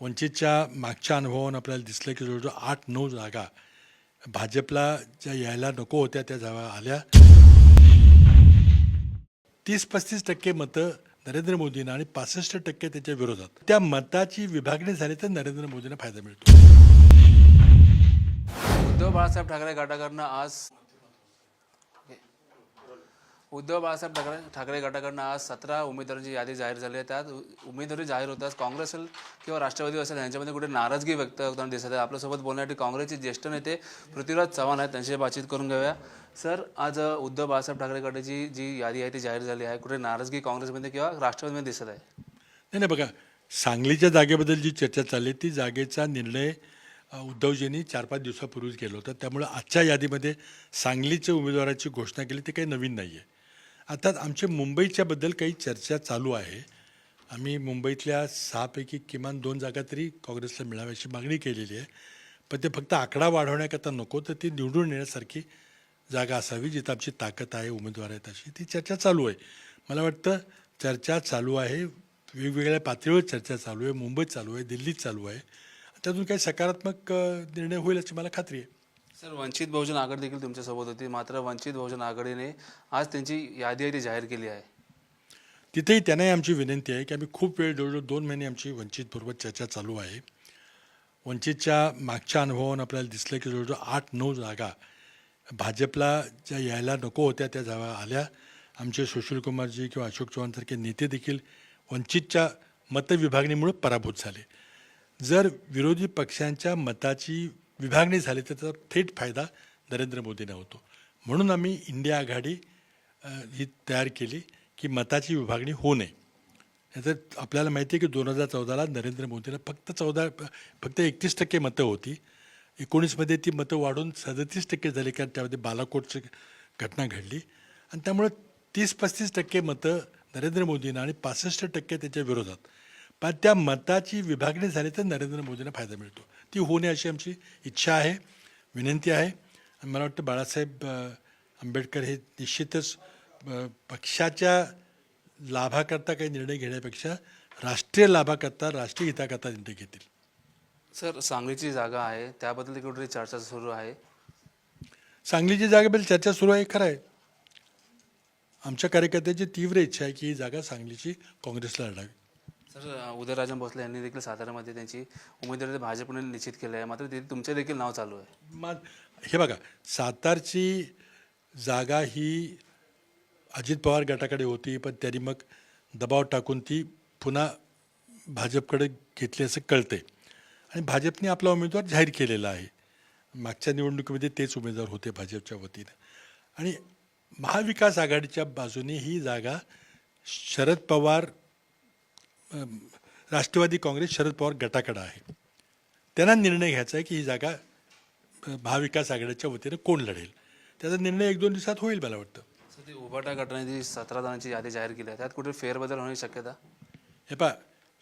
वंचितच्या मागच्या अनुभवावरून आपल्याला दिसलं की जवळजवळ 8-9 जागा भाजपला ज्या यायला नको होत्या त्या जागा आल्या. 30-35% मतं नरेंद्र मोदींना आणि 65% त्याच्या विरोधात. त्या मताची विभागणी झाली तर नरेंद्र मोदींना फायदा मिळतो. उद्धव बाळासाहेब ठाकरे गटाकडनं आज 17 उमेदवारांची यादी जाहीर झाली आहे. त्यात उमेदवारी जाहीर होताच काँग्रेस असेल किंवा राष्ट्रवादी असेल यांच्यामध्ये कुठे नाराजगी व्यक्त होताना दिसत आहे. आपल्यासोबत बोलण्यासाठी काँग्रेसचे ज्येष्ठ नेते पृथ्वीराज चव्हाण आहेत, त्यांच्याशी बातचीत करून घेऊया. सर, आज उद्धव बाळासाहेब ठाकरे गटाची जी यादी आहे ती जाहीर झाली आहे. कुठे नाराजगी काँग्रेसमध्ये किंवा राष्ट्रवादीमध्ये दिसत आहे? नाही बघा, सांगलीच्या जागेबद्दल जी चर्चा चालली ती जागेचा निर्णय उद्धवजींनी 4-5 दिवसापूर्वीच केला होता. त्यामुळे आजच्या यादीमध्ये सांगलीच्या उमेदवाराची घोषणा केली, ते काही नवीन नाही आहे. आता आमच्या मुंबईच्याबद्दल काही चर्चा चालू आहे. आम्ही मुंबईतल्या 6 पैकी किमान 2 जागा तरी काँग्रेसला मिळाव्याची मागणी केलेली आहे. पण ते फक्त आकडा वाढवण्याकरता नको, तर ती निवडून येण्यासारखी जागा असावी जिथं आमची ताकद आहे, उमेदवार आहेत, अशी ती चर्चा चालू आहे. मला वाटतं चर्चा चालू आहे, वेगवेगळ्या पातळीवर चर्चा चालू आहे. मुंबईत चालू आहे, दिल्लीत चालू आहे. त्यातून काही सकारात्मक निर्णय होईल अशी मला खात्री आहे. सर, वंचित बहुजन आघाडी देखील तुमच्यासोबत होती, मात्र वंचित बहुजन आघाडीने आज त्यांची यादी आहे ती जाहीर केली आहे. तिथेही त्यांनाही आमची विनंती आहे की आम्ही खूप वेळ जवळजवळ 2 महिने आमची वंचितबरोबर चर्चा चालू आहे. वंचितच्या मागच्या अनुभवावरून आपल्याला दिसलं की जवळजवळ 8-9 जागा भाजपला ज्या यायला नको होत्या त्या जागा आल्या. आमचे सुशीलकुमारजी किंवा अशोक चव्हाणसारखे नेते देखील वंचितच्या मतविभागणीमुळे पराभूत झाले. जर विरोधी पक्षांच्या मताची विभागणी झाली तर त्याचा थेट फायदा नरेंद्र मोदींना होतो. म्हणून आम्ही इंडिया आघाडी ही तयार केली की मताची विभागणी होऊ नये. याचं आपल्याला माहिती आहे की 2014ला नरेंद्र मोदींना फक्त 31% मतं होती. 19मध्ये ती मतं वाढून 37% झाली, कारण त्यामध्ये बालाकोटची घटना घडली. आणि त्यामुळे 30-35% मतं नरेंद्र मोदींना आणि 65% त्याच्या विरोधात. पण त्या मताची विभागणी झाली तर नरेंद्र मोदींना फायदा मिळतो. ती होणे अशी आमची इच्छा आहे, विनंती आहे. आणि मला वाटतं बाळासाहेब आंबेडकर हे निश्चितच पक्षाच्या लाभाकरता काही निर्णय घेण्यापेक्षा राष्ट्रीय लाभाकरता, राष्ट्रीय हिताकरता निर्णय घेतील. सर, सांगलीची जागा आहे त्याबद्दल कुठेतरी चर्चा सुरू आहे. सांगलीची जागेबद्दल चर्चा सुरू आहे, खरं आहे. आमच्या कार्यकर्त्याची तीव्र इच्छा आहे की ही जागा सांगलीची काँग्रेसला लढावी. सर, उदयनराजे भोसले यांनी देखील साताऱ्यामध्ये त्यांची उमेदवारी भाजपने निश्चित केली आहे, मात्र तिथे तुमचे देखील नाव चालू आहे. हे बघा, सातारची जागा ही अजित पवार गटाकडे होती, पण त्यांनी मग दबाव टाकून ती पुन्हा भाजपकडे घेतली असं कळतंय. आणि भाजपने आपला उमेदवार जाहीर केलेला आहे. मागच्या निवडणुकीमध्ये तेच उमेदवार होते भाजपच्या वतीनं. आणि महाविकास आघाडीच्या बाजूने ही जागा शरद पवार, राष्ट्रवादी काँग्रेस, शरद पवार गटाकडे आहे. त्यांना निर्णय घ्यायचा आहे की ही जागा महाविकास आघाडीच्या वतीनं कोण लढेल. त्याचा निर्णय 1-2 दिवसात होईल मला वाटतं. सर, ती उभाटा गटाने जी 17 जणांची यादी जाहीर केली आहे त्यात कुठे फेरबदल होण्याची शक्यता? हे पहा,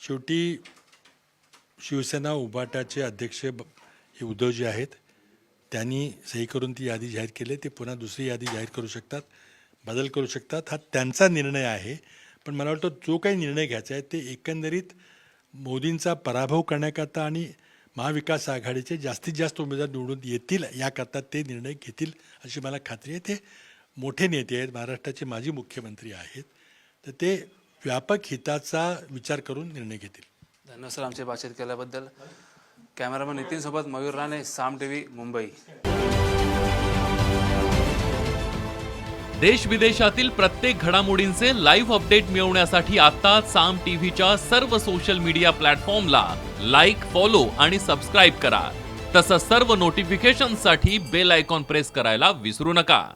शेवटी शिवसेना उभाटाचे अध्यक्ष हे उद्धवजी आहेत. त्यांनी सही करून ती यादी जाहीर केली. ते पुन्हा दुसरी यादी जाहीर करू शकतात, बदल करू शकतात. हा त्यांचा निर्णय आहे. पण मला वाटतं जो काही निर्णय घ्यायचा आहे ते एकंदरीत मोदींचा पराभव करण्याकरता आणि महाविकास आघाडीचे जास्तीत जास्त उमेदवार निवडून येतील याकरता ते निर्णय घेतील अशी मला खात्री आहे. ते मोठे नेते आहेत, महाराष्ट्राचे माजी मुख्यमंत्री आहेत, तर ते व्यापक हिताचा विचार करून निर्णय घेतील. धन्यवाद सर, आमची बातचीत केल्याबद्दल. कॅमेरामन नितीनसोबत मयूर राणे, साम टीव्ही, मुंबई. देश विदेशातील प्रत्येक घडामोडींचे लाईव्ह अपडेट मिळवण्यासाठी आता साम टीव्हीच्या सर्व सोशल मीडिया प्लॅटफॉर्मला लाईक, फॉलो आणि सबस्क्राईब करा. तसंच सर्व नोटिफिकेशनसाठी बेल आयकॉन प्रेस करायला विसरू नका.